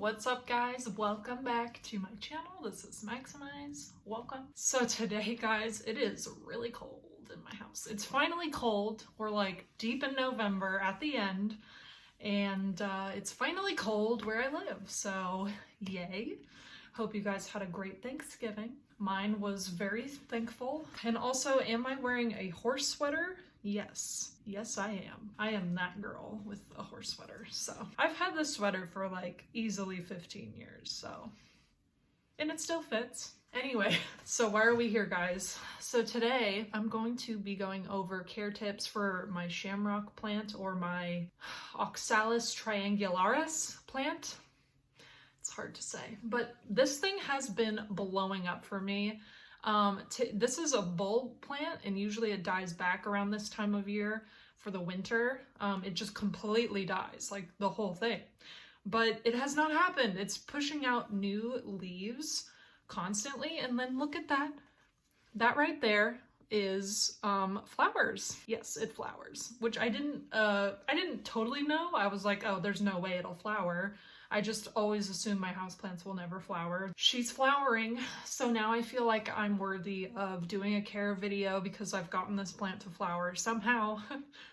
What's up, guys? Welcome back to my channel. This is Maximize. Welcome. So today, guys, it is really cold in my house. It's finally cold. We're like deep in November at the end, and it's finally cold where I live. So yay. Hope you guys had a great Thanksgiving. Mine was very thankful. And also, am I wearing a horse sweater? Yes. Yes, I am. I am that girl with a horse sweater. So I've had this sweater for like easily 15 years. So, and it still fits. Anyway, so why are we here, guys? So today I'm going to be going over care tips for my shamrock plant, or my Oxalis Triangularis plant. It's hard to say, but this thing has been blowing up for me. This is a bulb plant, and usually it dies back around this time of year for the winter. It just completely dies, like the whole thing. But it has not happened. It's pushing out new leaves constantly, and then look at that. That right there is flowers. Yes, it flowers, which I didn't totally know. I was like, oh, there's no way it'll flower. I just always assume my houseplants will never flower. She's flowering, so now I feel like I'm worthy of doing a care video because I've gotten this plant to flower somehow,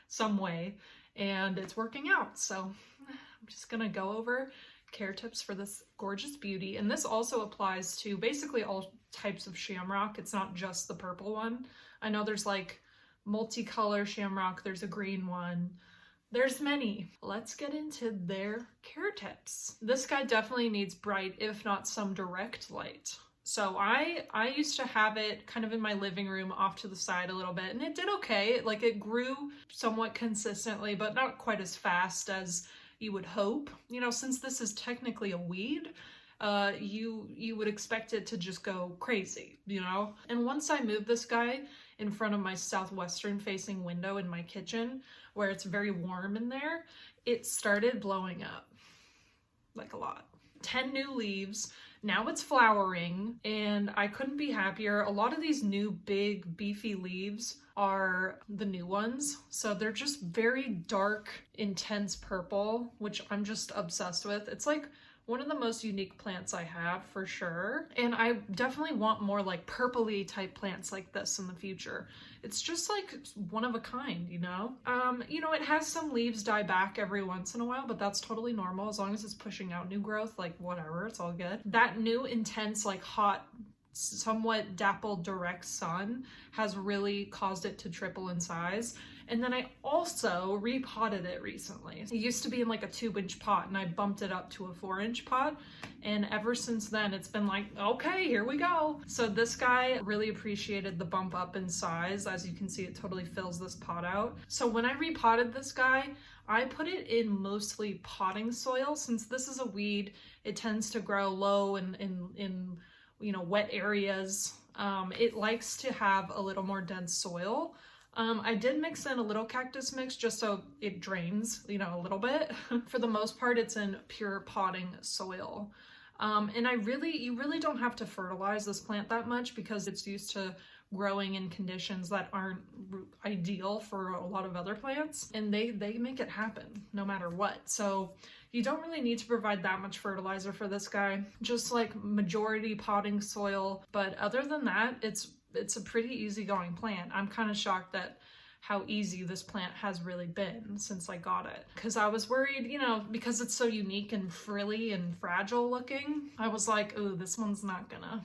some way, and it's working out. So I'm just gonna go over care tips for this gorgeous beauty. And this also applies to basically all types of shamrock. It's not just the purple one. I know there's like multicolor shamrock, there's a green one. There's many. Let's get into their care tips. This guy definitely needs bright, if not some direct light. So I used to have it kind of in my living room off to the side a little bit, and it did okay. Like, it grew somewhat consistently, but not quite as fast as you would hope. You know, since this is technically a weed, you would expect it to just go crazy, you know? And once I moved this guy in front of my southwestern facing window in my kitchen, where it's very warm in there, it started blowing up, like a lot. 10 new leaves, now it's flowering, and I couldn't be happier. A lot of these new big beefy leaves are the new ones, so they're just very dark, intense purple, which I'm just obsessed with. It's like one of the most unique plants I have, for sure. And I definitely want more like purpley type plants like this in the future. It's just like one of a kind, you know? It has some leaves die back every once in a while, but that's totally normal. As long as it's pushing out new growth, like whatever, it's all good. That new intense, like hot, somewhat dappled direct sun has really caused it to triple in size. And then I also repotted it recently. It used to be in like a 2-inch pot, and I bumped it up to a 4-inch pot. And ever since then, it's been like, okay, here we go. So this guy really appreciated the bump up in size. As you can see, it totally fills this pot out. So when I repotted this guy, I put it in mostly potting soil. Since this is a weed, it tends to grow low in wet areas. It likes to have a little more dense soil. I did mix in a little cactus mix just so it drains, a little bit. For the most part, it's in pure potting soil. And you really don't have to fertilize this plant that much because it's used to growing in conditions that aren't ideal for a lot of other plants, and they make it happen no matter what. So you don't really need to provide that much fertilizer for this guy, just like majority potting soil. But other than that, it's a pretty easygoing plant. I'm kind of shocked at how easy this plant has really been since I got it. Because I was worried, because it's so unique and frilly and fragile looking, I was like, ooh, this one's not gonna.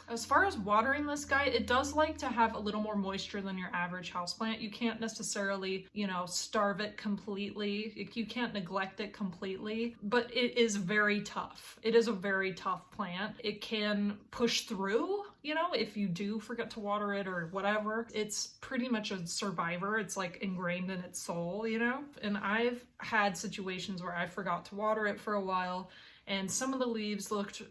As far as watering this guy, it does like to have a little more moisture than your average houseplant. You can't necessarily, starve it completely. You can't neglect it completely, but it is very tough. It is a very tough plant. It can push through, if you do forget to water it or whatever. It's pretty much a survivor. It's like ingrained in its soul, And I've had situations where I forgot to water it for a while, and some of the leaves looked,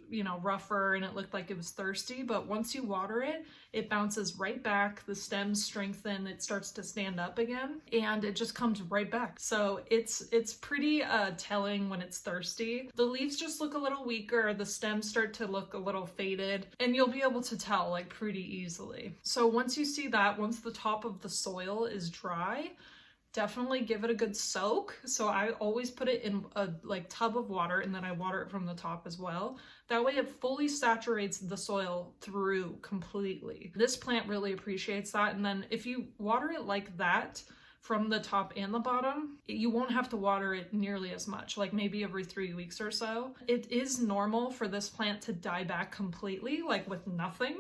rougher, and it looked like it was thirsty, but once you water it, it bounces right back, the stems strengthen, it starts to stand up again, and it just comes right back. So it's pretty telling when it's thirsty. The leaves just look a little weaker, the stems start to look a little faded, and you'll be able to tell like pretty easily. So once you see that, once the top of the soil is dry, definitely give it a good soak. So I always put it in a like tub of water, and then I water it from the top as well. That way it fully saturates the soil through completely. This plant really appreciates that. And then if you water it like that from the top and the bottom, you won't have to water it nearly as much, like maybe every 3 weeks or so. It is normal for this plant to die back completely, like with nothing.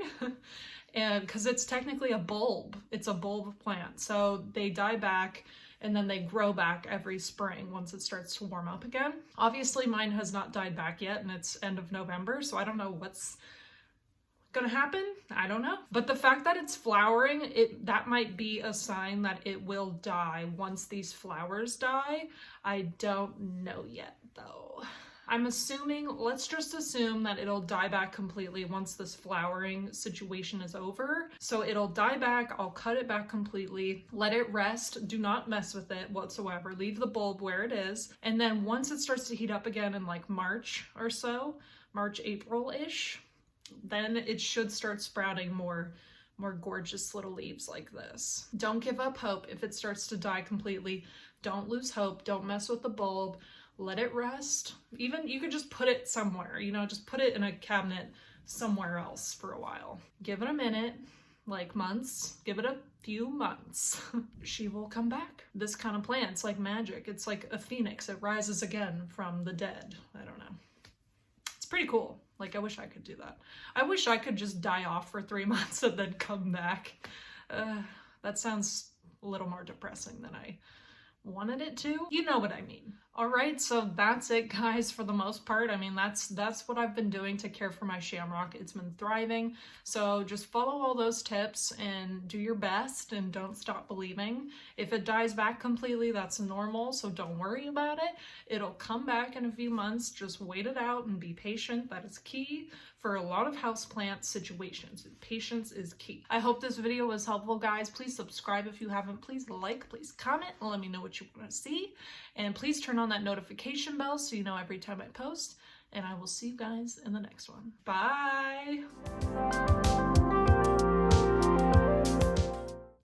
And because it's technically a bulb, it's a bulb plant. So they die back and then they grow back every spring once it starts to warm up again. Obviously mine has not died back yet, and it's end of November, so I don't know what's gonna happen. I don't know. But the fact that it's flowering, that might be a sign that it will die once these flowers die. I don't know yet though. I'm assuming, let's just assume that it'll die back completely once this flowering situation is over. So it'll die back, I'll cut it back completely, let it rest, do not mess with it whatsoever, leave the bulb where it is. And then once it starts to heat up again in like March or so, March, April-ish, then it should start sprouting more gorgeous little leaves like this. Don't give up hope if it starts to die completely. Don't lose hope, don't mess with the bulb. Let it rest. Even you could just put it somewhere, you know, just put it in a cabinet somewhere else for a while. Give it a minute, like months, give it a few months. She will come back. This kind of plant's like magic. It's like a phoenix. It rises again from the dead. I don't know. It's pretty cool. Like, I wish I could do that. I wish I could just die off for 3 months and then come back. That sounds a little more depressing than I wanted it to. You know what I mean. All right, so that's it, guys, for the most part. I mean, that's what I've been doing to care for my shamrock. It's been thriving. So just follow all those tips and do your best and don't stop believing. If it dies back completely, that's normal, so don't worry about it. It'll come back in a few months. Just wait it out and be patient. That is key for a lot of houseplant situations. Patience is key. I hope this video was helpful, guys. Please subscribe if you haven't. Please like, please comment, and let me know what you want to see. And please turn on that notification bell so you know every time I post. And I will see you guys in the next one. Bye!